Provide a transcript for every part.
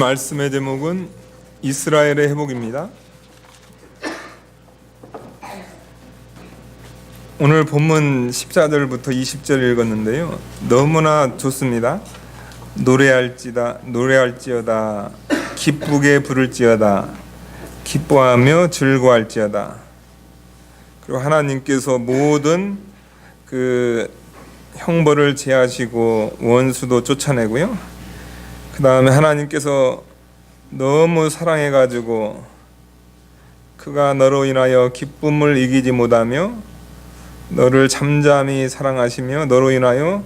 말씀의 제목은 이스라엘의 회복입니다. 오늘 본문 14절부터 20절 읽었는데요. 너무나 좋습니다. 노래할지어다 기쁘게 부를지어다 기뻐하며 즐거워할지어다. 그리고 하나님께서 모든 그 형벌을 제하시고 원수도 쫓아내고요. 그 다음에 하나님께서 너무 사랑해가지고 그가 너로 인하여 기쁨을 이기지 못하며 너를 잠잠히 사랑하시며 너로 인하여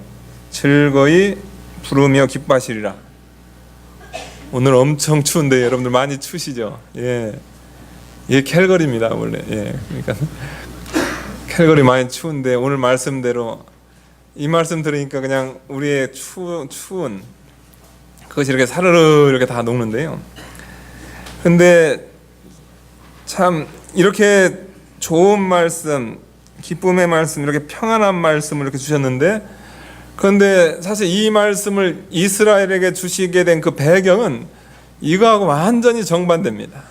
즐거이 부르며 기뻐하시리라. 오늘 엄청 추운데 여러분들 많이 추시죠? 예, 이게 캘거리입니다 원래. 예, 그러니까 캘거리 많이 추운데 오늘 말씀대로 이 말씀 들으니까 그냥 우리의 추운 그것이 이렇게 사르르 이렇게 다 녹는데요. 근데 참 이렇게 좋은 말씀, 기쁨의 말씀, 이렇게 평안한 말씀을 이렇게 주셨는데, 그런데 사실 이 말씀을 이스라엘에게 주시게 된 그 배경은 이거하고 완전히 정반대입니다.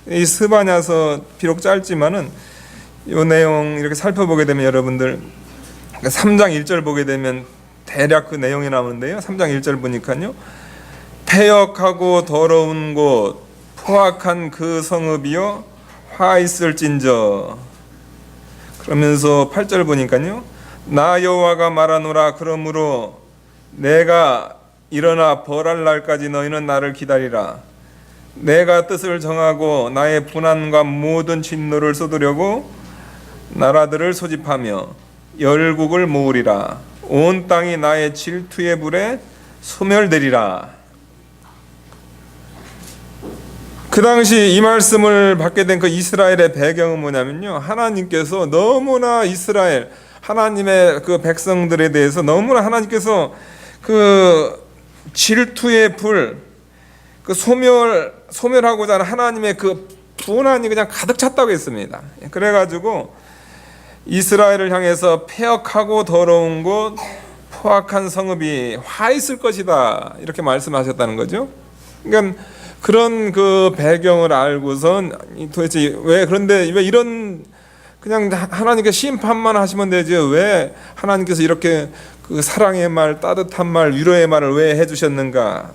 이 스바냐서 비록 짧지만은 이 내용 이렇게 살펴보게 되면 여러분들 3장 1절 보게 되면 대략 그 내용이 나오는데요. 3장 1절 보니까요, 패역하고 더러운 곳 포악한 그 성읍이여 화 있을진저. 그러면서 8절 보니까요, 나 여호와가 말하노라. 그러므로 내가 일어나 벌할 날까지 너희는 나를 기다리라. 내가 뜻을 정하고 나의 분한과 모든 진노를 쏟으려고 나라들을 소집하며 열국을 모으리라. 온 땅이 나의 질투의 불에 소멸되리라. 그 당시 이 말씀을 받게 된 그 이스라엘의 배경은 뭐냐면요, 하나님께서 너무나 이스라엘 하나님의 그 백성들에 대해서 너무나 하나님께서 그 질투의 불, 그 소멸하고자 하는 하나님의 그 분한이 그냥 가득 찼다고 했습니다. 그래가지고 이스라엘을 향해서 패역하고 더러운 곳 포악한 성읍이 화 있을 것이다, 이렇게 말씀하셨다는 거죠. 그러니까 그런 그 배경을 알고선 도대체 그런데 왜 이런, 그냥 하나님께 심판만 하시면 되지 왜 하나님께서 이렇게 그 사랑의 말, 따뜻한 말, 위로의 말을 왜 해주셨는가?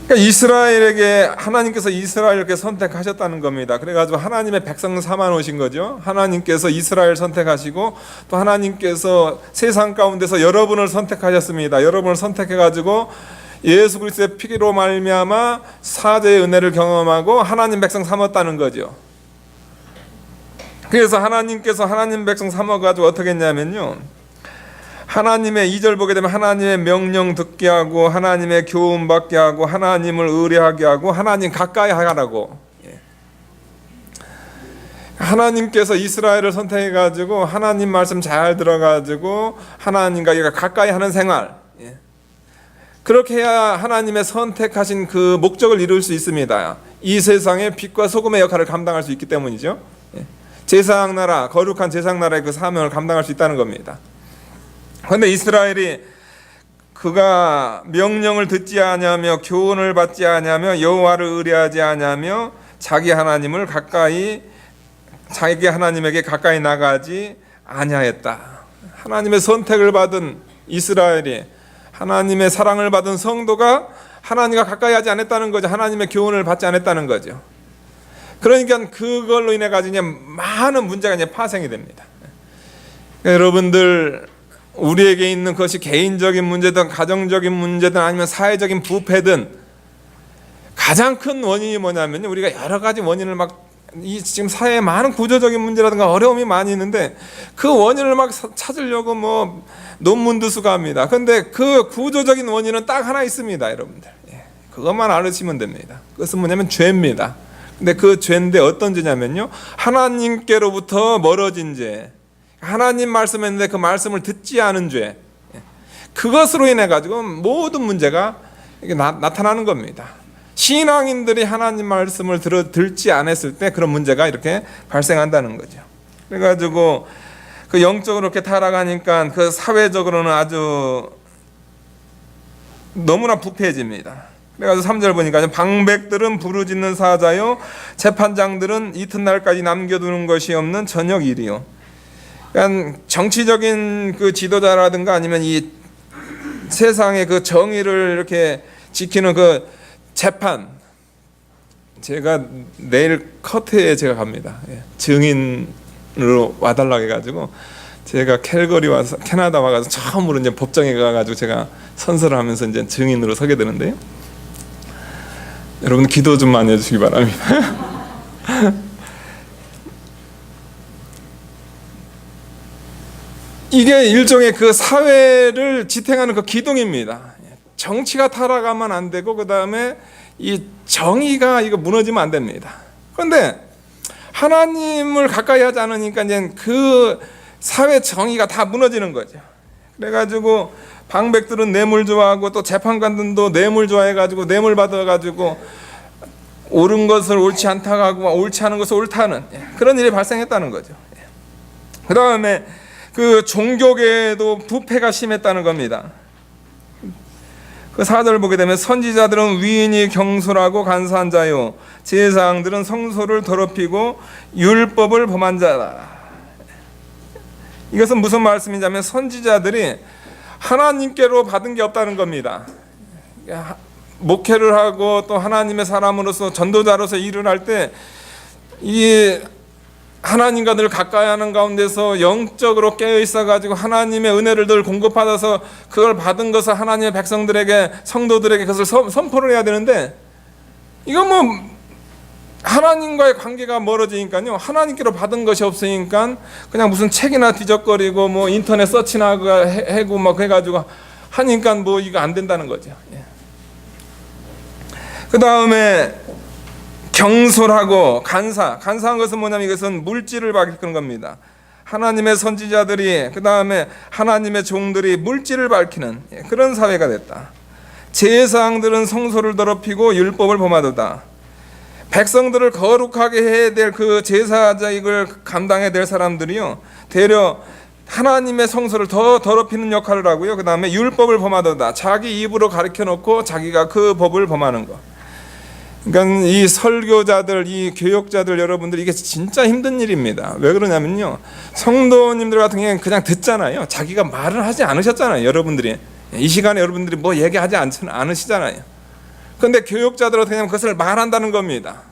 그러니까 이스라엘에게 하나님께서 이스라엘을 이렇게 선택하셨다는 겁니다. 그래가지고 하나님의 백성 삼아 놓으신 거죠. 하나님께서 이스라엘 선택하시고 또 하나님께서 세상 가운데서 여러분을 선택하셨습니다. 여러분을 선택해가지고 예수 그리스도의 피로 말미암아 사죄의 은혜를 경험하고 하나님 백성 삼았다는 거죠. 그래서 하나님께서 하나님 백성 삼아가지고 어떻게 했냐면요, 하나님의 2절 보게 되면 하나님의 명령 듣게 하고 하나님의 교훈 받게 하고 하나님을 의뢰하게 하고 하나님 가까이 하라고. 하나님께서 이스라엘을 선택해가지고 하나님 말씀 잘 들어가지고 하나님과 가까이 하는 생활, 그렇게 해야 하나님의 선택하신 그 목적을 이룰 수 있습니다. 이 세상의 빛과 소금의 역할을 감당할 수 있기 때문이죠. 제사장 나라, 거룩한 제사장 나라의 그 사명을 감당할 수 있다는 겁니다. 그런데 이스라엘이 그가 명령을 듣지 아니하며 교훈을 받지 아니하며 여호와를 의뢰하지 아니하며 자기 하나님에게 가까이 나가지 아니하였다. 하나님의 선택을 받은 이스라엘이, 하나님의 사랑을 받은 성도가 하나님과 가까이 하지 않았다는 거죠. 하나님의 교훈을 받지 않았다는 거죠. 그러니까 그걸로 인해 가지고 많은 문제가 이제 파생이 됩니다. 여러분들, 우리에게 있는 것이 개인적인 문제든 가정적인 문제든 아니면 사회적인 부패든 가장 큰 원인이 뭐냐면요, 우리가 여러 가지 원인을 지금 사회에 많은 구조적인 문제라든가 어려움이 많이 있는데 그 원인을 찾으려고 논문도 수고합니다. 그런데 그 구조적인 원인은 딱 하나 있습니다, 여러분들. 그것만 알으시면 됩니다. 그것은 뭐냐면 죄입니다. 근데 그 죄인데 어떤 죄냐면요, 하나님께로부터 멀어진 죄, 하나님 말씀했는데 그 말씀을 듣지 않은 죄, 그것으로 인해 가지고 모든 문제가 나타나는 겁니다. 신앙인들이 하나님 말씀을 듣지 않았을 때 그런 문제가 이렇게 발생한다는 거죠. 그래가지고 그 영적으로 이렇게 타락하니까 그 사회적으로는 아주 너무나 부패해집니다. 그래가지고 3절 보니까 방백들은 부르짖는 사자요 재판장들은 이튿날까지 남겨두는 것이 없는 저녁 일이요. 그러니까 정치적인 그 지도자라든가 아니면 이 세상의 그 정의를 이렇게 지키는 그 재판, 제가 내일 커트에 제가 갑니다. 증인으로 와달라고 해가지고 제가 캘거리 와서 캐나다 와가지고 처음으로 이제 법정에 가가지고 제가 선서를 하면서 이제 증인으로 서게 되는데요. 여러분 기도 좀 많이 해주시기 바랍니다. 이게 일종의 그 사회를 지탱하는 그 기둥입니다. 정치가 타락하면 안 되고 그 다음에 이 정의가 이거 무너지면 안 됩니다. 그런데 하나님을 가까이 하지 않으니까 이제 사회 정의가 다 무너지는 거죠. 그래가지고 방백들은 뇌물 좋아하고 또 재판관들도 뇌물 좋아해가지고 뇌물 받아가지고 옳은 것을 옳지 않다고 하고 옳지 않은 것을 옳다는 그런 일이 발생했다는 거죠. 그 다음에 그 종교계에도 부패가 심했다는 겁니다. 그 4절 보게 되면 선지자들은 위인이 경솔하고 간사한 자요 제사장들은 성소를 더럽히고 율법을 범한 자다. 이것은 무슨 말씀이냐면 선지자들이 하나님께로 받은 게 없다는 겁니다. 목회를 하고 또 하나님의 사람으로서 전도자로서 일을 할 때 이 하나님과 늘 가까이 하는 가운데서 영적으로 깨어 있어 가지고 하나님의 은혜를 늘 공급받아서 그걸 받은 것을 하나님의 백성들에게 성도들에게 그것을 선포를 해야 되는데 이건 뭐 하나님과의 관계가 멀어지니까요. 하나님께로 받은 것이 없으니까 그냥 무슨 책이나 뒤적거리고 뭐 인터넷 서치나 해고 막 해가지고 하니까 뭐 이거 안 된다는 거죠. 그 다음에 경솔하고 간사한 것은 뭐냐면 이것은 물질을 밝히는 겁니다. 하나님의 선지자들이 그 다음에 하나님의 종들이 물질을 밝히는 그런 사회가 됐다. 제사장들은 성소를 더럽히고 율법을 범하도다. 백성들을 거룩하게 해야 될 그 제사자익을 감당해야 될 사람들이요 되려 하나님의 성소를 더 더럽히는 역할을 하고요. 그 다음에 율법을 범하도다. 자기 입으로 가르쳐 놓고 자기가 그 법을 범하는 것. 그러니까 이 설교자들, 이 교역자들 여러분들 이게 진짜 힘든 일입니다. 왜 그러냐면요, 성도님들 같은 경우는 그냥 듣잖아요. 자기가 말을 하지 않으셨잖아요. 여러분들이 이 시간에 여러분들이 뭐 얘기하지 않으시잖아요. 그런데 교역자들 어떻게 하면 그것을 말한다는 겁니다.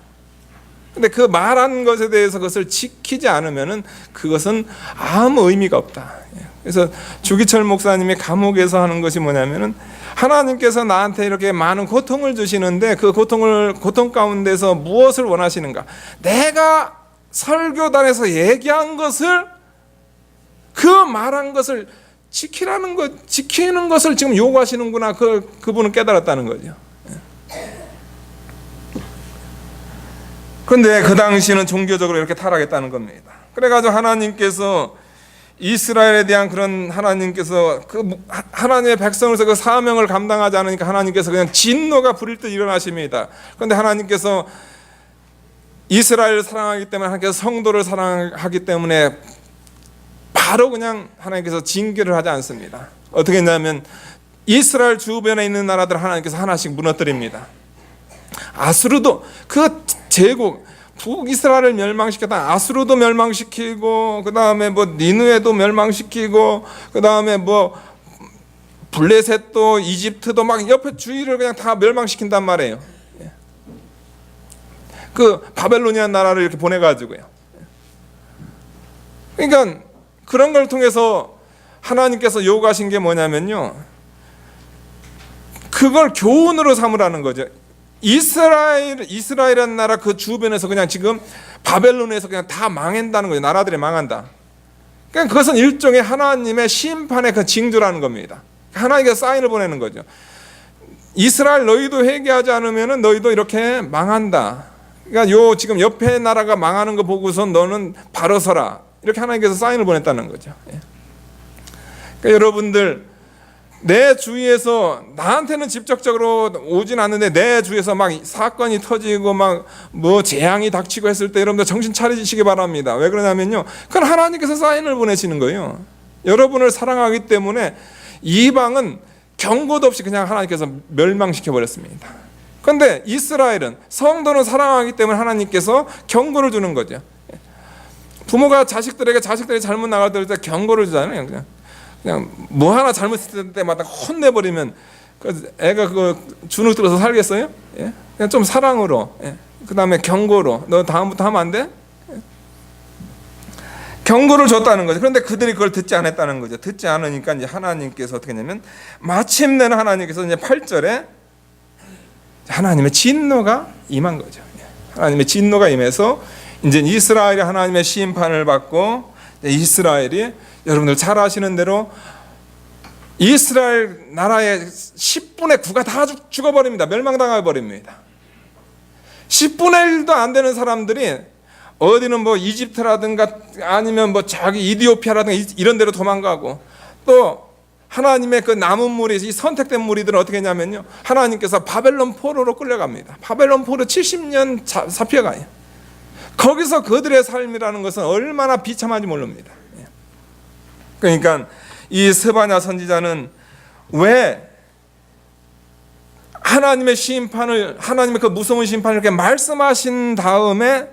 근데 그 말한 것에 대해서 그것을 지키지 않으면은 그것은 아무 의미가 없다. 그래서 주기철 목사님이 감옥에서 하는 것이 뭐냐면은 하나님께서 나한테 이렇게 많은 고통을 주시는데 그 고통 가운데서 무엇을 원하시는가? 내가 설교단에서 얘기한 것을 그 말한 것을 지키는 것을 지금 요구하시는구나. 그분은 깨달았다는 거죠. 그런데 그 당시에는 종교적으로 이렇게 타락했다는 겁니다. 그래가지고 하나님께서 이스라엘에 대한 그런 하나님께서 그 하나님의 백성으로서 그 사명을 감당하지 않으니까 하나님께서 그냥 진노가 부릴 듯 일어나십니다. 그런데 하나님께서 이스라엘을 사랑하기 때문에 하나님께서 성도를 사랑하기 때문에 바로 그냥 하나님께서 징계를 하지 않습니다. 어떻게 했냐면 이스라엘 주변에 있는 나라들 하나님께서 하나씩 무너뜨립니다. 아수르도 그 제국 북이스라엘을 멸망시켰다. 아수르도 멸망시키고 그 다음에 뭐 니느웨도 멸망시키고 그 다음에 뭐 블레셋도 이집트도 막 옆에 주위를 그냥 다 멸망시킨단 말이에요. 그 바벨로니아 나라를 이렇게 보내가지고요. 그러니까 그런 걸 통해서 하나님께서 요구하신 게 뭐냐면요, 그걸 교훈으로 삼으라는 거죠. 이스라엘이라는 나라 그 주변에서 그냥 지금 바벨론에서 그냥 다 망한다는 거예요. 나라들이 망한다. 그러니까 그것은 일종의 하나님의 심판의 그 징조라는 겁니다. 하나님께서 사인을 보내는 거죠. 이스라엘 너희도 회개하지 않으면 너희도 이렇게 망한다. 그러니까 요 지금 옆에 나라가 망하는 거 보고서 너는 바로 서라. 이렇게 하나님께서 사인을 보냈다는 거죠. 그러니까 여러분들 내 주위에서 나한테는 직접적으로 오진 않는데 내 주위에서 막 사건이 터지고 막 뭐 재앙이 닥치고 했을 때 여러분들 정신 차리시기 바랍니다. 왜 그러냐면요, 그건 하나님께서 사인을 보내시는 거예요. 여러분을 사랑하기 때문에 이방은 경고도 없이 그냥 하나님께서 멸망시켜 버렸습니다. 그런데 이스라엘은 성도는 사랑하기 때문에 하나님께서 경고를 주는 거죠. 부모가 자식들이 잘못 나갈 때 경고를 주잖아요. 그냥 뭐 하나 잘못했을 때마다 혼내버리면 그 애가 그거 주눅 들어서 살겠어요? 예? 그냥 좀 사랑으로, 예? 그 다음에 경고로, 너 다음부터 하면 안 돼? 예? 경고를 줬다는 거죠. 그런데 그들이 그걸 듣지 않았다는 거죠. 듣지 않으니까 이제 하나님께서 어떻게 했냐면 마침내는 하나님께서 이제 8절에 하나님의 진노가 임한 거죠. 하나님의 진노가 임해서 이제 이스라엘이 하나님의 심판을 받고, 이스라엘이 여러분들 잘 아시는 대로 이스라엘 나라의 10분의 9가 다 죽어버립니다. 멸망당해 버립니다. 10분의 1도 안 되는 사람들이 어디는 뭐 이집트라든가 아니면 뭐 저기 이디오피아라든가 이런 데로 도망가고, 또 하나님의 그 남은 무리, 이 선택된 무리들은 어떻게 했냐면요, 하나님께서 바벨론 포로로 끌려갑니다. 바벨론 포로 70년 잡혀가요. 거기서 그들의 삶이라는 것은 얼마나 비참한지 모릅니다. 그러니까 이 스바냐 선지자는 왜 하나님의 심판을, 하나님의 그 무서운 심판을 이렇게 말씀하신 다음에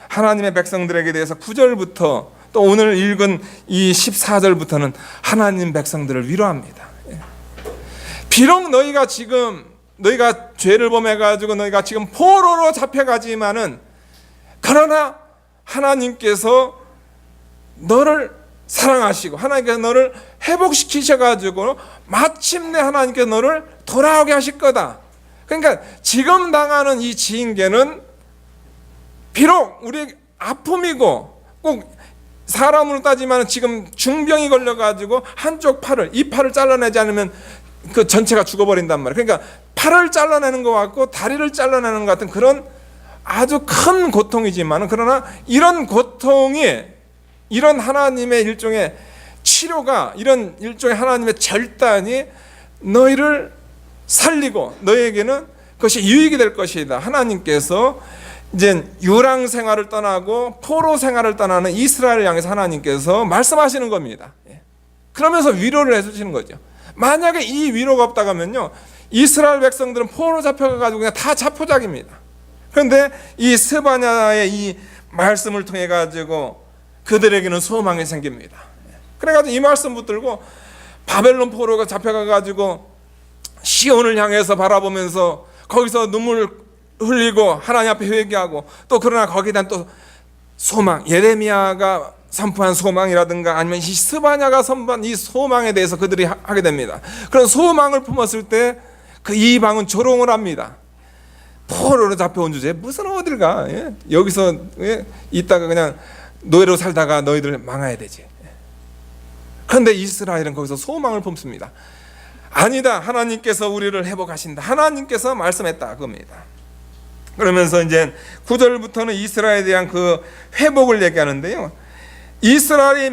하나님의 백성들에게 대해서 9절부터 또 오늘 읽은 이 14절부터는 하나님 백성들을 위로합니다. 비록 너희가 죄를 범해가지고 너희가 지금 포로로 잡혀가지만은, 그러나 하나님께서 너를 사랑하시고 하나님께서 너를 회복시키셔가지고 마침내 하나님께서 너를 돌아오게 하실 거다. 그러니까 지금 당하는 이 징계는 비록 우리 아픔이고, 꼭 사람으로 따지면 지금 중병이 걸려가지고 한쪽 팔을, 이 팔을 잘라내지 않으면 그 전체가 죽어버린단 말이에요. 그러니까 팔을 잘라내는 것 같고 다리를 잘라내는 것 같은 그런 아주 큰 고통이지만, 그러나 이런 고통이, 이런 하나님의 일종의 치료가, 이런 일종의 하나님의 절단이 너희를 살리고 너희에게는 그것이 유익이 될 것이다. 하나님께서 이제 유랑 생활을 떠나고 포로 생활을 떠나는 이스라엘을 향해서 하나님께서 말씀하시는 겁니다. 그러면서 위로를 해주시는 거죠. 만약에 이 위로가 없다고 하면요, 이스라엘 백성들은 포로 잡혀가지고 그냥 다 자포자기입니다. 그런데 이 스바냐의 이 말씀을 통해 가지고 그들에게는 소망이 생깁니다. 그래가지고 이 말씀 붙들고 바벨론 포로가 잡혀가가지고 시온을 향해서 바라보면서 거기서 눈물을 흘리고 하나님 앞에 회개하고, 또 그러나 거기에 대한 또 소망, 예레미야가 선포한 소망이라든가 아니면 이 스바냐가 선포한 이 소망에 대해서 그들이 하게 됩니다. 그런 소망을 품었을 때 그 이방은 조롱을 합니다. 포로로 잡혀온 주제에 무슨 어딜 가? 여기서 있다가 그냥 노예로 살다가 너희들 망해야 되지. 그런데 이스라엘은 거기서 소망을 품습니다. 아니다, 하나님께서 우리를 회복하신다, 하나님께서 말씀했다, 그겁니다. 그러면서 이제 9절부터는 이스라엘에 대한 그 회복을 얘기하는데요, 이스라엘이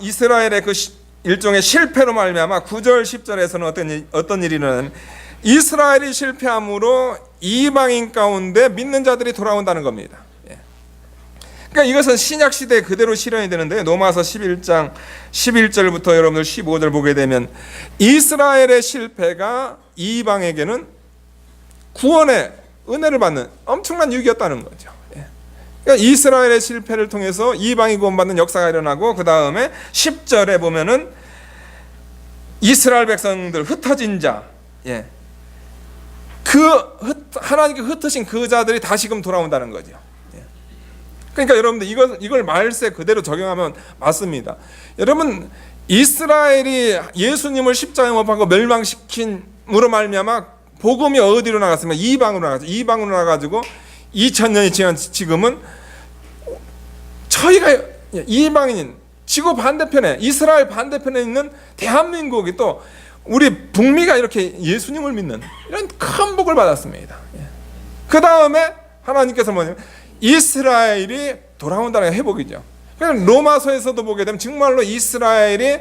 이스라엘의 그 일종의 실패로 말미암아 9절 10절에서는 어떤 일이 일어나냐면, 이스라엘이 실패함으로 이방인 가운데 믿는 자들이 돌아온다는 겁니다. 그러니까 이것은 신약 시대에 그대로 실현이 되는데, 로마서 11장 11절부터 여러분들 15절 보게 되면 이스라엘의 실패가 이방에게는 구원의 은혜를 받는 엄청난 유익이었다는 거죠. 그러니까 이스라엘의 실패를 통해서 이방이 구원받는 역사가 일어나고, 그 다음에 10절에 보면은 이스라엘 백성들, 흩어진 자, 하나님께 흩으신 그 자들이 다시금 돌아온다는 거죠. 그러니까 여러분들 이걸 말세 그대로 적용하면 맞습니다. 여러분, 이스라엘이 예수님을 십자가에 못 박고 멸망시킨으로 말미암아 복음이 어디로 나갔습니까? 이방으로 나갔죠. 이방으로 나가지고 2000년이 지난 지금은 저희가 이방인, 지구 반대편에, 이스라엘 반대편에 있는 대한민국이, 또 우리 북미가 이렇게 예수님을 믿는 이런 큰 복을 받았습니다. 그 다음에 하나님께서 뭐냐면 이스라엘이 돌아온다는 게 회복이죠. 그러니까 로마서에서도 보게 되면 정말로 이스라엘이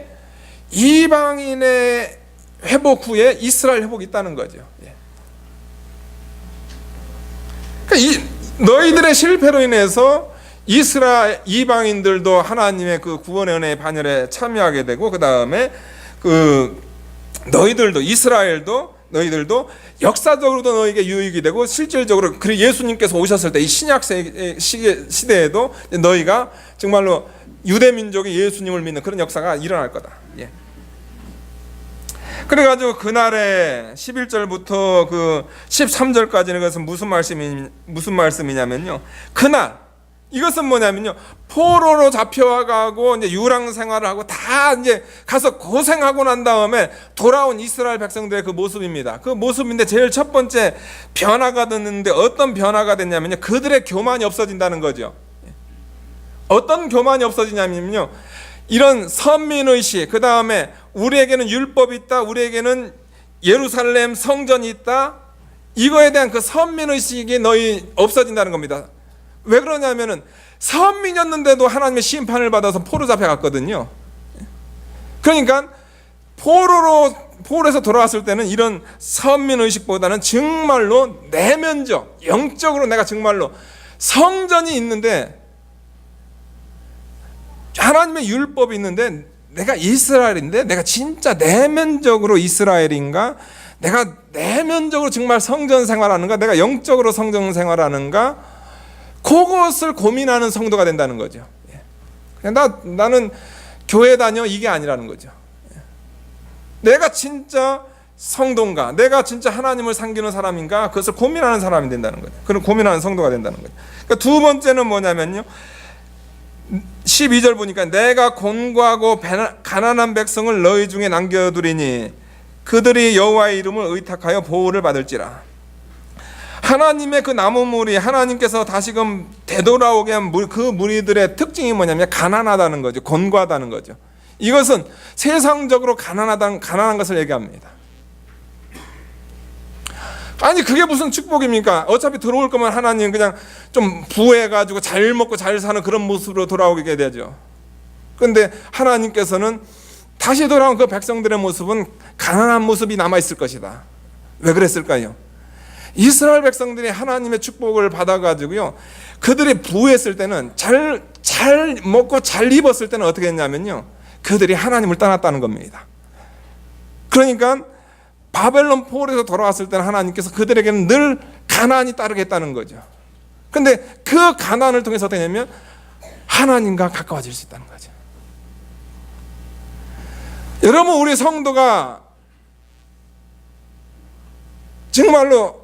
이방인의 회복 후에 이스라엘 회복이 있다는 거죠. 그러니까 너희들의 실패로 인해서 이스라엘 이방인들도 하나님의 그 구원의 은혜의 반열에 참여하게 되고, 그 다음에 너희들도, 이스라엘도, 너희들도 역사적으로도 너에게 유익이 되고, 실질적으로 그리고 예수님께서 오셨을 때 이 신약 시대에도 너희가 정말로 유대 민족이 예수님을 믿는 그런 역사가 일어날 거다. 그래가지고 그날에 11절부터 그 13절까지는 그것은 무슨 말씀이냐면요, 그날 이것은 뭐냐면요, 포로로 잡혀가고 이제 유랑 생활을 하고 다 이제 가서 고생하고 난 다음에 돌아온 이스라엘 백성들의 그 모습입니다. 그 모습인데 제일 첫 번째 변화가 됐는데, 어떤 변화가 됐냐면요, 그들의 교만이 없어진다는 거죠. 어떤 교만이 없어지냐면요, 이런 선민의식, 그 다음에 우리에게는 율법이 있다, 우리에게는 예루살렘 성전이 있다, 이거에 대한 그 선민의식이 너희 없어진다는 겁니다. 왜 그러냐면은 선민이었는데도 하나님의 심판을 받아서 포로 잡혀갔거든요. 그러니까 포로에서 돌아왔을 때는 이런 선민 의식보다는 정말로 내면적, 영적으로 내가 정말로 성전이 있는데, 하나님의 율법이 있는데 내가 이스라엘인데 내가 진짜 내면적으로 이스라엘인가? 내가 내면적으로 정말 성전 생활하는가? 내가 영적으로 성전 생활하는가? 그것을 고민하는 성도가 된다는 거죠. 나는 교회 다녀, 이게 아니라는 거죠. 내가 진짜 성도인가? 내가 진짜 하나님을 섬기는 사람인가? 그것을 고민하는 사람이 된다는 거죠. 그런 고민하는 성도가 된다는 거죠. 그러니까 두 번째는 뭐냐면요, 12절 보니까 내가 곤고하고 가난한 백성을 너희 중에 남겨두리니 그들이 여호와의 이름을 의탁하여 보호를 받을지라. 하나님의 그 나무 무리, 하나님께서 다시금 되돌아오게 한 그 무리들의 특징이 뭐냐면 가난하다는 거죠. 곤고하다는 거죠. 이것은 세상적으로 가난한 것을 얘기합니다. 아니 그게 무슨 축복입니까? 어차피 들어올 거면 하나님 그냥 좀 부해가지고 잘 먹고 잘 사는 그런 모습으로 돌아오게 되죠. 그런데 하나님께서는 다시 돌아온 그 백성들의 모습은 가난한 모습이 남아있을 것이다. 왜 그랬을까요? 이스라엘 백성들이 하나님의 축복을 받아가지고요, 그들이 부했을 때는 잘 먹고 잘 입었을 때는 어떻게 했냐면요, 그들이 하나님을 떠났다는 겁니다. 그러니까 바벨론 포로에서 돌아왔을 때는 하나님께서 그들에게는 늘 가난이 따르겠다는 거죠. 그런데 그 가난을 통해서 어떻게 되냐면 하나님과 가까워질 수 있다는 거죠. 여러분, 우리 성도가 정말로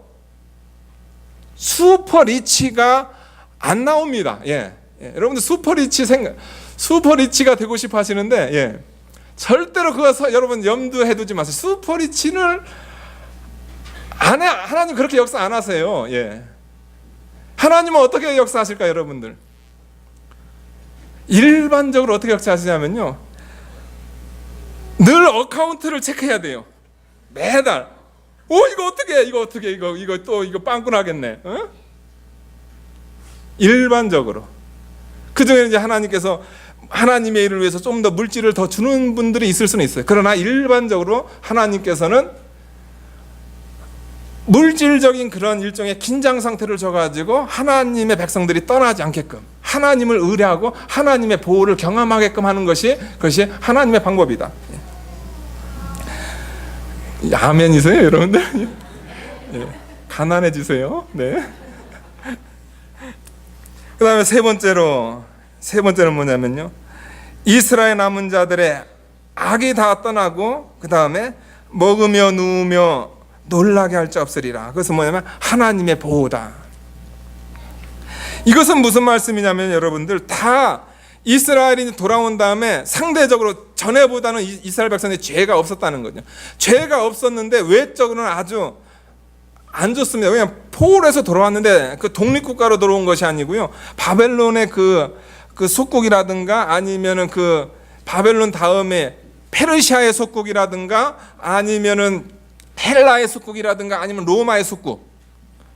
슈퍼리치가 안 나옵니다. 여러분들 슈퍼리치가 되고 싶어 하시는데, 절대로 그거 여러분 염두해 두지 마세요. 슈퍼리치를 하나님 그렇게 역사 안 하세요. 하나님은 어떻게 역사하실까요, 여러분들? 일반적으로 어떻게 역사하시냐면요, 늘 어카운트를 체크해야 돼요. 매달. 이거 빵꾸 나겠네. 일반적으로. 그중에 이제 하나님께서 하나님의 일을 위해서 좀 더 물질을 더 주는 분들이 있을 수는 있어요. 그러나 일반적으로 하나님께서는 물질적인 그런 일종의 긴장 상태를 줘가지고 하나님의 백성들이 떠나지 않게끔, 하나님을 의뢰하고 하나님의 보호를 경험하게끔 하는 것이, 그것이 하나님의 방법이다. 아멘이세요, 여러분들? 가난해지세요. 네. 그 다음에 세 번째는 뭐냐면요, 이스라엘 남은 자들의 악이 다 떠나고 그 다음에 먹으며 누우며 놀라게 할 자 없으리라. 그것은 뭐냐면 하나님의 보호다. 이것은 무슨 말씀이냐면, 여러분들 다 이스라엘이 돌아온 다음에 상대적으로 전에보다는 이스라엘 백성의 죄가 없었다는 거죠. 죄가 없었는데 외적으로는 아주 안 좋습니다. 왜냐하면 포로에서 돌아왔는데 그 독립국가로 들어온 것이 아니고요, 바벨론의 그 속국이라든가 아니면은 그 바벨론 다음에 페르시아의 속국이라든가 아니면은 헬라의 속국이라든가 아니면 로마의 속국,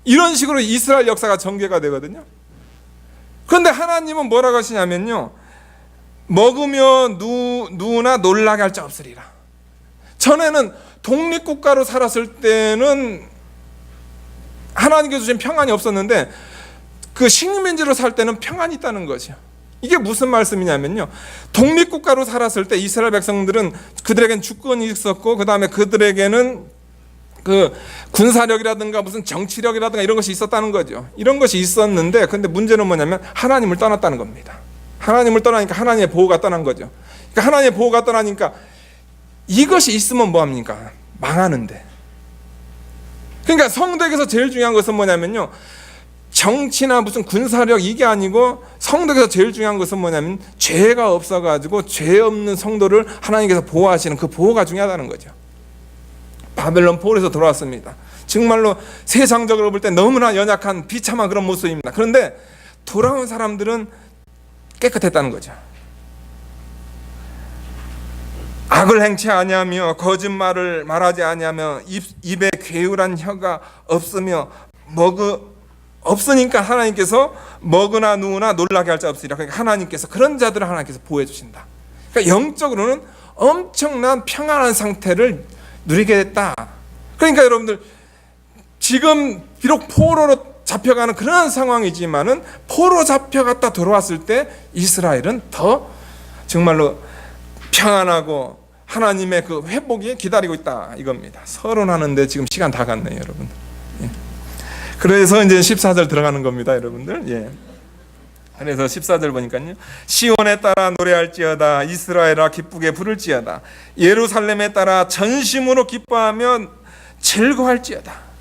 이런 식으로 이스라엘 역사가 전개가 되거든요. 그런데 하나님은 뭐라고 하시냐면요, 먹으며 누우나 놀라게 할 자 없으리라. 전에는 독립국가로 살았을 때는 하나님께서 주신 평안이 없었는데 그 식민지로 살 때는 평안이 있다는 거죠. 이게 무슨 말씀이냐면요, 독립국가로 살았을 때 이스라엘 백성들은 그들에겐 주권이 있었고 그 다음에 그들에게는 그 군사력이라든가 무슨 정치력이라든가 이런 것이 있었다는 거죠. 이런 것이 있었는데, 근데 문제는 뭐냐면 하나님을 떠났다는 겁니다. 하나님을 떠나니까 하나님의 보호가 떠난 거죠. 그러니까 하나님의 보호가 떠나니까 이것이 있으면 뭐합니까? 망하는데. 그러니까 성도에게서 제일 중요한 것은 뭐냐면요, 정치나 무슨 군사력 이게 아니고 성도에게서 제일 중요한 것은 뭐냐면 죄가 없어가지고 죄 없는 성도를 하나님께서 보호하시는 그 보호가 중요하다는 거죠. 바벨론 포로에서 돌아왔습니다. 정말로 세상적으로 볼 때 너무나 연약한 비참한 그런 모습입니다. 그런데 돌아온 사람들은 깨끗했다는 거죠. 악을 행치 아니하며 거짓말을 말하지 아니하며 입에 괴울한 혀가 없으며 없으니까 하나님께서 먹으나 누우나 놀라게 할 자 없으리라. 그러니까 하나님께서 그런 자들을 하나님께서 보호해 주신다. 그러니까 영적으로는 엄청난 평안한 상태를 누리게 됐다. 그러니까 여러분들 지금 비록 포로로 잡혀가는 그런 상황이지만은 포로 잡혀갔다 돌아왔을 때 이스라엘은 더 정말로 평안하고 하나님의 그 회복이 기다리고 있다 이겁니다. 서론하는데 지금 시간 다 갔네요, 여러분. 예. 그래서 이제 14절 들어가는 겁니다, 여러분들. 예. 그래서 14절 보니까요. 시온에 따라 노래할지어다. 이스라엘아 기쁘게 부를지어다. 예루살렘에 따라 전심으로 기뻐하며 즐거워할지어다.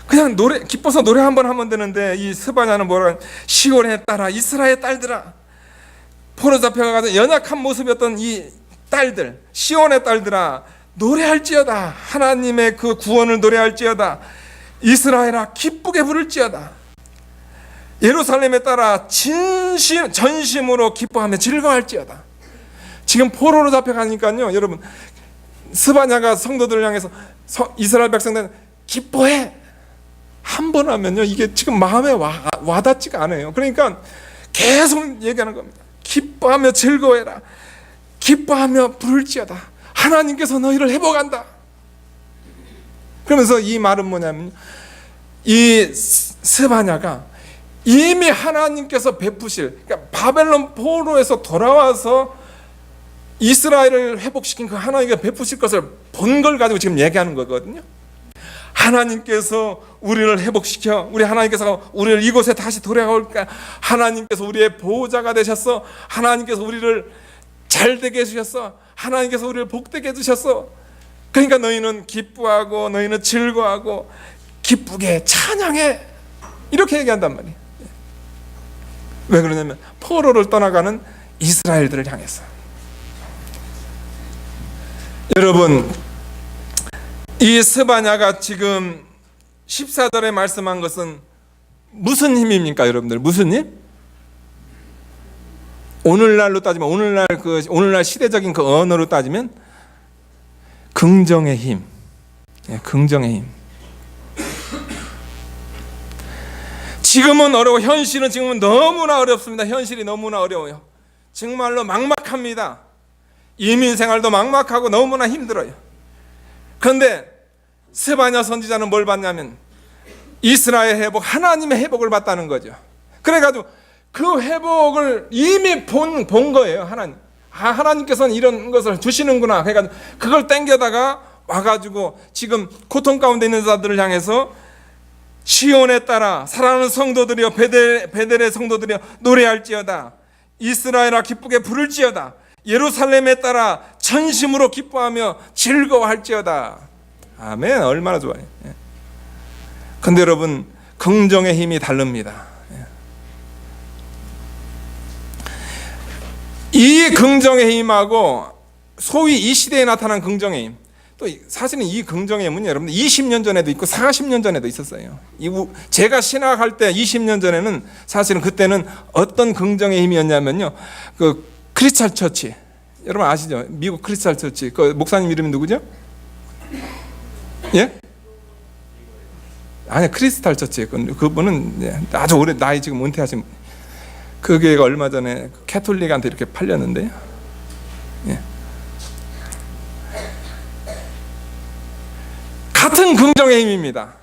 그냥 노래 기뻐서 노래 한번 하면 되는데 이 스바냐는 뭐라 시온에 따라 이스라엘 딸들아, 포로 잡혀가서 연약한 모습이었던 이 딸들, 시온의 딸들아 노래할지어다. 하나님의 그 구원을 노래할지어다. 이스라엘아 기쁘게 부를지어다. 예루살렘에 따라 전심으로 기뻐하며 즐거워할지어다. 지금 포로로 잡혀가니까요, 여러분 스바냐가 성도들을 향해서 이스라엘 백성들은 기뻐해 한 번 하면요 이게 지금 마음에 와닿지가 않아요. 그러니까 계속 얘기하는 겁니다. 기뻐하며 즐거워해라. 기뻐하며 부를지어다. 하나님께서 너희를 회복한다. 그러면서 이 말은 뭐냐면 이 스바냐가 이미 하나님께서 베푸실, 그러니까 바벨론 포로에서 돌아와서 이스라엘을 회복시킨 그 하나님께서 베푸실 것을 본 걸 가지고 지금 얘기하는 거거든요. 하나님께서 우리를 회복시켜, 우리 하나님께서 우리를 이곳에 다시 돌아올까, 하나님께서 우리의 보호자가 되셨어. 하나님께서 우리를 잘되게 해주셨어. 하나님께서 우리를 복되게 해주셨어. 그러니까 너희는 기뻐하고 너희는 즐거워하고 기쁘게 찬양해. 이렇게 얘기한단 말이에요. 왜 그러냐면 포로를 떠나가는 이스라엘들을 향해서. 여러분 이 스바냐가 지금 14절에 말씀한 것은 무슨 힘입니까, 여러분들? 무슨 힘? 오늘날로 따지면 오늘날 시대적인 그 언어로 따지면 긍정의 힘. 예, 긍정의 힘. 지금은 어려워. 현실은 지금은 너무나 어렵습니다. 현실이 너무나 어려워요. 정말로 막막합니다. 이민 생활도 막막하고 너무나 힘들어요. 그런데 스바냐 선지자는 뭘 받냐면 이스라엘 회복, 하나님의 회복을 받다는 거죠. 그래가지고 그 회복을 이미 본 거예요. 하나님께서는 이런 것을 주시는구나. 그래가지고 그걸 땡겨다가 와가지고 지금 고통 가운데 있는 자들을 향해서 시온에 따라 사랑하는 성도들이여 베델의 성도들이여 노래할지어다. 이스라엘아 기쁘게 부를지어다. 예루살렘에 따라 전심으로 기뻐하며 즐거워할지어다. 아멘. 얼마나 좋아요. 근데 여러분 긍정의 힘이 다릅니다. 이 긍정의 힘하고 소위 이 시대에 나타난 긍정의 힘, 또 사실은 이 긍정의 힘은 여러분 20년 전에도 있고 40년 전에도 있었어요. 제가 신학할 때 20년 전에는 사실은 그때는 어떤 긍정의 힘이었냐면요, 그 크리스탈 처치, 여러분 아시죠? 미국 크리스탈 처치. 그 목사님 이름이 누구죠? 예? 아니 크리스탈 처치. 그분은 아주 오래 나이 지금 은퇴하신 분. 그 교회가 얼마 전에 캐톨릭한테 이렇게 팔렸는데요. 예. 같은 긍정의 힘입니다.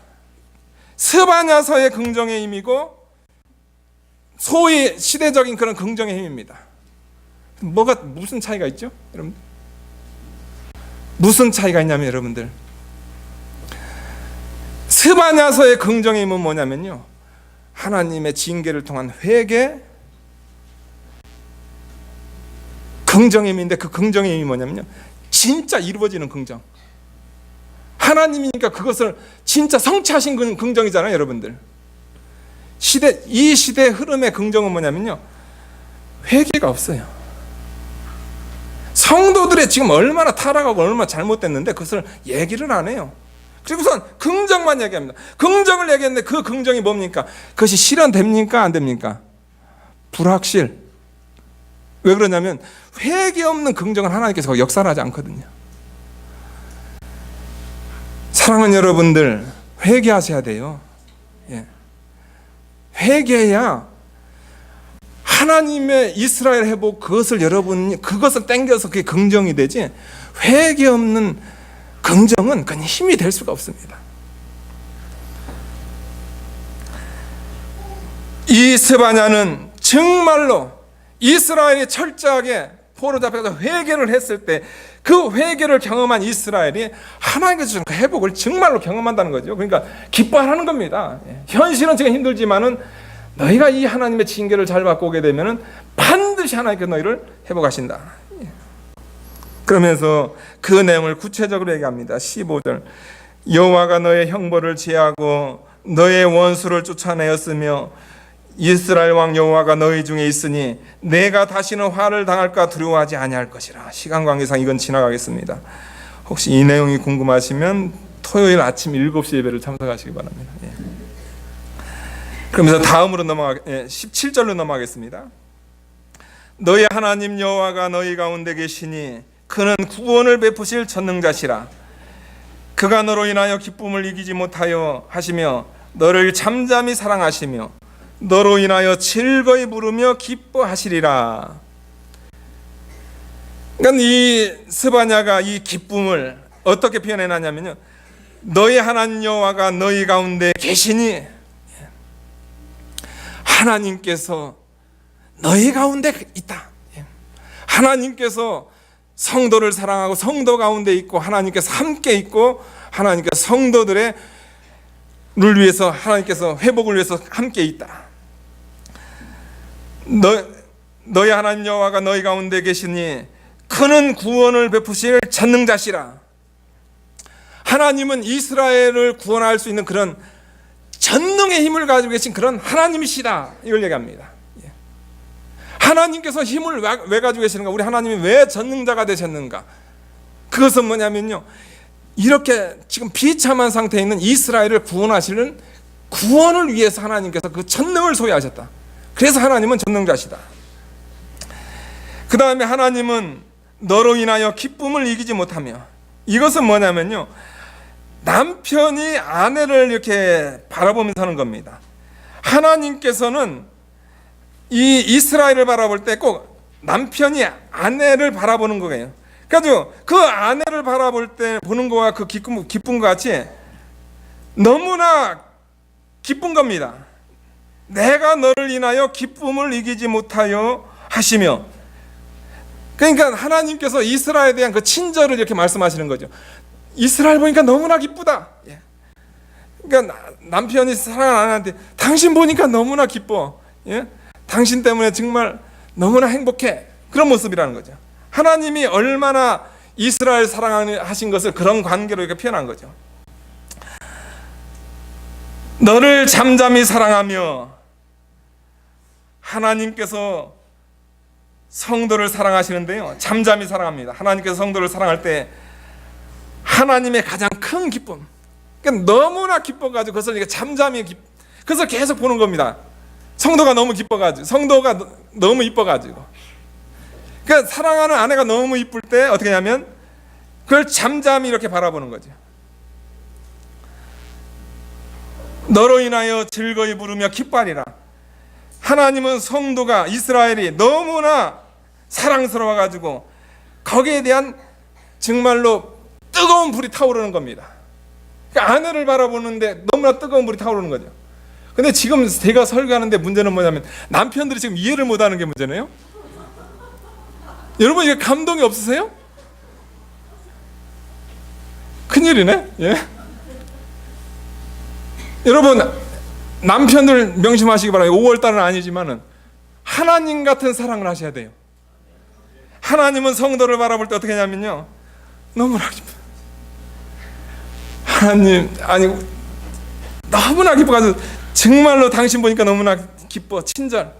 스바냐서의 긍정의 힘이고 소위 시대적인 그런 긍정의 힘입니다. 무슨 차이가 있죠? 여러분? 무슨 차이가 있냐면 여러분들 스바냐서의 긍정의 힘은 뭐냐면요, 하나님의 징계를 통한 회개, 긍정의 힘인데 그 긍정의 힘이 뭐냐면요, 진짜 이루어지는 긍정. 하나님이니까 그것을 진짜 성취하신 긍정이잖아요, 여러분들. 이 시대의 흐름의 긍정은 뭐냐면요, 회개가 없어요. 성도들의 지금 얼마나 타락하고 얼마나 잘못됐는데 그것을 얘기를 안 해요. 그리고선 긍정만 얘기합니다. 긍정을 얘기했는데 그 긍정이 뭡니까? 그것이 실현됩니까? 안 됩니까? 불확실. 왜 그러냐면 회개 없는 긍정은 하나님께서 역사를 하지 않거든요. 사랑하는 여러분들, 회개하셔야 돼요. 예. 회개해야 하나님의 이스라엘 회복, 그것을 여러분 그것을 땡겨서 그게 긍정이 되지, 회개 없는 긍정은 그냥 힘이 될 수가 없습니다. 이 스바냐는 정말로 이스라엘이 철저하게 포로 잡혀서 회개를 했을 때 그 회개를 경험한 이스라엘이 하나님께서 주는 그 회복을 정말로 경험한다는 거죠. 그러니까 기뻐하는 겁니다. 현실은 지금 힘들지만은 너희가 이 하나님의 징계를 잘 받고 오게 되면은 반드시 하나님께서 너희를 회복하신다. 그러면서 그 내용을 구체적으로 얘기합니다. 15절, 여호와가 너의 형벌을 제하고 너의 원수를 쫓아내었으며 이스라엘 왕 여호와가 너희 중에 있으니 내가 다시는 화를 당할까 두려워하지 아니할 것이라. 시간 관계상 이건 지나가겠습니다. 혹시 이 내용이 궁금하시면 토요일 아침 7시 예배를 참석하시기 바랍니다. 그러면서 다음으로 17절로 넘어가겠습니다. 너희 하나님 여호와가 너희 가운데 계시니 그는 구원을 베푸실 전능자시라. 그가 너로 인하여 기쁨을 이기지 못하여 하시며 너를 잠잠히 사랑하시며 너로 인하여 즐거이 부르며 기뻐하시리라. 그러니까 이 스바냐가 이 기쁨을 어떻게 표현해놨냐면요, 너희 하나님 여호와가 너희 가운데 계시니, 하나님께서 너희 가운데 있다. 하나님께서 성도를 사랑하고 성도 가운데 있고 하나님께서 함께 있고 하나님께서 성도들의 를 위해서 하나님께서 회복을 위해서 함께 있다. 너희 하나님 여호와가 너희 가운데 계시니 그는 구원을 베푸실 전능자시라. 하나님은 이스라엘을 구원할 수 있는 그런 전능의 힘을 가지고 계신 그런 하나님이시다, 이걸 얘기합니다. 하나님께서 힘을 왜 가지고 계시는가? 우리 하나님이 왜 전능자가 되셨는가? 그것은 뭐냐면요, 이렇게 지금 비참한 상태에 있는 이스라엘을 구원하시는 구원을 위해서 하나님께서 그 전능을 소유하셨다. 그래서 하나님은 전능자시다. 그 다음에 하나님은 너로 인하여 기쁨을 이기지 못하며, 이것은 뭐냐면요, 남편이 아내를 이렇게 바라보면서 하는 겁니다. 하나님께서는 이 이스라엘을 바라볼 때 꼭 남편이 아내를 바라보는 거예요. 그래서 그 아내를 바라볼 때 보는 거와 그 기쁨과 같이 너무나 기쁜 겁니다. 내가 너를 인하여 기쁨을 이기지 못하여 하시며, 그러니까 하나님께서 이스라엘에 대한 그 친절을 이렇게 말씀하시는 거죠. 이스라엘 보니까 너무나 기쁘다. 그러니까 남편이 사랑하는 아내한테 당신 보니까 너무나 기뻐. 당신 때문에 정말 너무나 행복해. 그런 모습이라는 거죠. 하나님이 얼마나 이스라엘 사랑하신 것을 그런 관계로 이렇게 표현한 거죠. 너를 잠잠히 사랑하며, 하나님께서 성도를 사랑하시는데요, 잠잠히 사랑합니다. 하나님께서 성도를 사랑할 때 하나님의 가장 큰 기쁨, 그러니까 너무나 기뻐가지고 그것을 이렇게 잠잠히 그것을 계속 보는 겁니다. 성도가 너무 기뻐가지고, 성도가 너무 이뻐가지고, 그러니까 사랑하는 아내가 너무 이쁠 때 어떻게 하냐면 그걸 잠잠히 이렇게 바라보는 거죠. 너로 인하여 즐거이 부르며 기뻐하리라. 하나님은 성도가, 이스라엘이 너무나 사랑스러워가지고 거기에 대한 정말로 뜨거운 불이 타오르는 겁니다. 그러니까 아내를 바라보는데 너무나 뜨거운 불이 타오르는 거죠. 근데 지금 제가 설교하는데 문제는 뭐냐면 남편들이 지금 이해를 못하는 게 문제네요. 여러분, 이게 감동이 없으세요? 큰일이네. 여러분, 남편들 명심하시기 바랍니다. 5월달은 아니지만은 하나님 같은 사랑을 하셔야 돼요. 하나님은 성도를 바라볼 때 어떻게 하냐면요, 너무나 기뻐. 하나님, 아니 너무나 기뻐가지고 정말로 당신 보니까 너무나 기뻐, 친절.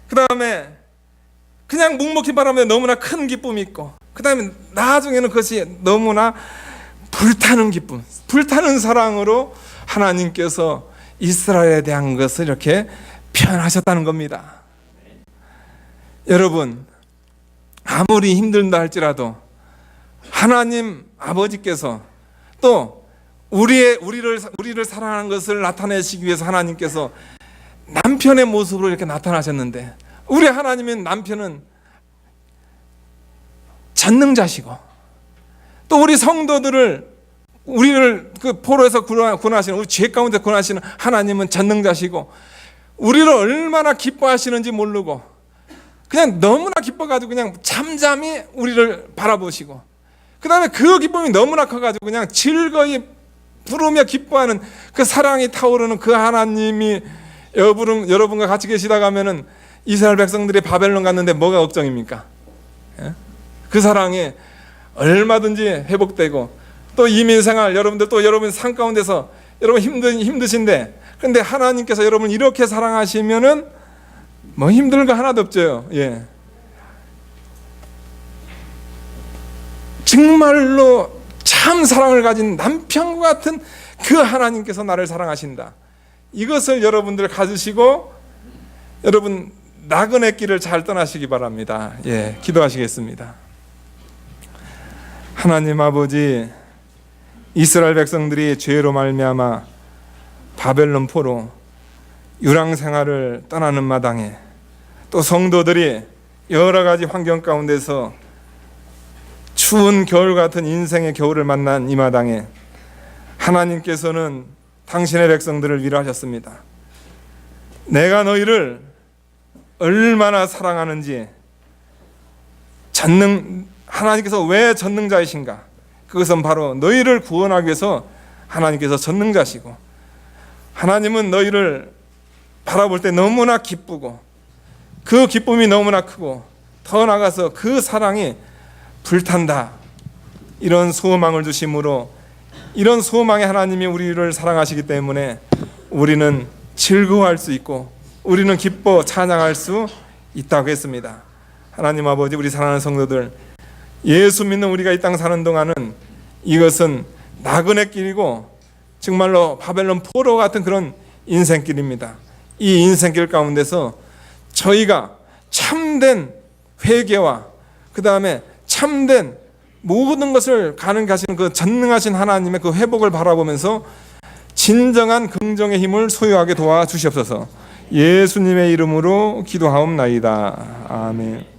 그 다음에 그냥 묵묵히 바라보면 너무나 큰 기쁨이 있고, 그 다음에 나중에는 그것이 너무나 불타는 기쁨, 불타는 사랑으로 하나님께서 이스라엘에 대한 것을 이렇게 표현하셨다는 겁니다. 여러분, 아무리 힘들다 할지라도 하나님 아버지께서 또 우리를 사랑하는 것을 나타내시기 위해서 하나님께서 남편의 모습으로 이렇게 나타나셨는데, 우리 하나님은 남편은 전능자시고, 또 우리 성도들을, 우리를 그 포로에서 구원하시는, 우리 죄 가운데 구원하시는 하나님은 전능자시고, 우리를 얼마나 기뻐하시는지 모르고 그냥 너무나 기뻐가지고 그냥 잠잠히 우리를 바라보시고, 그 다음에 그 기쁨이 너무나 커가지고 그냥 즐거이 부르며 기뻐하는 그 사랑이 타오르는 그 하나님이 여러분과 같이 계시다가 하면은 이스라엘 백성들이 바벨론 갔는데 뭐가 걱정입니까? 그 사랑이 얼마든지 회복되고, 또 이민생활, 여러분들 또 여러분 삶 가운데서 여러분 힘드신데, 근데 하나님께서 여러분 이렇게 사랑하시면은 뭐 힘든 거 하나도 없죠. 예. 정말로 참 사랑을 가진 남편과 같은 그 하나님께서 나를 사랑하신다. 이것을 여러분들 가지시고 여러분 나그네 길을 잘 떠나시기 바랍니다. 예, 기도하시겠습니다. 하나님 아버지, 이스라엘 백성들이 죄로 말미암아 바벨론 포로 유랑 생활을 떠나는 마당에, 또 성도들이 여러 가지 환경 가운데서 추운 겨울 같은 인생의 겨울을 만난 이 마당에 하나님께서는 당신의 백성들을 위로하셨습니다. 내가 너희를 얼마나 사랑하는지, 하나님께서 왜 전능자이신가? 그것은 바로 너희를 구원하기 위해서 하나님께서 전능자시고, 하나님은 너희를 바라볼 때 너무나 기쁘고, 그 기쁨이 너무나 크고, 더 나아가서 그 사랑이 불탄다, 이런 소망을 주심으로, 이런 소망의 하나님이 우리를 사랑하시기 때문에 우리는 즐거워할 수 있고 우리는 기뻐 찬양할 수 있다고 했습니다. 하나님 아버지, 우리 사랑하는 성도들, 예수 믿는 우리가 이 땅 사는 동안은 이것은 나그네 길이고 정말로 바벨론 포로 같은 그런 인생길입니다. 이 인생길 가운데서 저희가 참된 회개와 그 다음에 참된 모든 것을 가능케 하시는 그 전능하신 하나님의 그 회복을 바라보면서 진정한 긍정의 힘을 소유하게 도와주시옵소서. 예수님의 이름으로 기도하옵나이다. 아멘.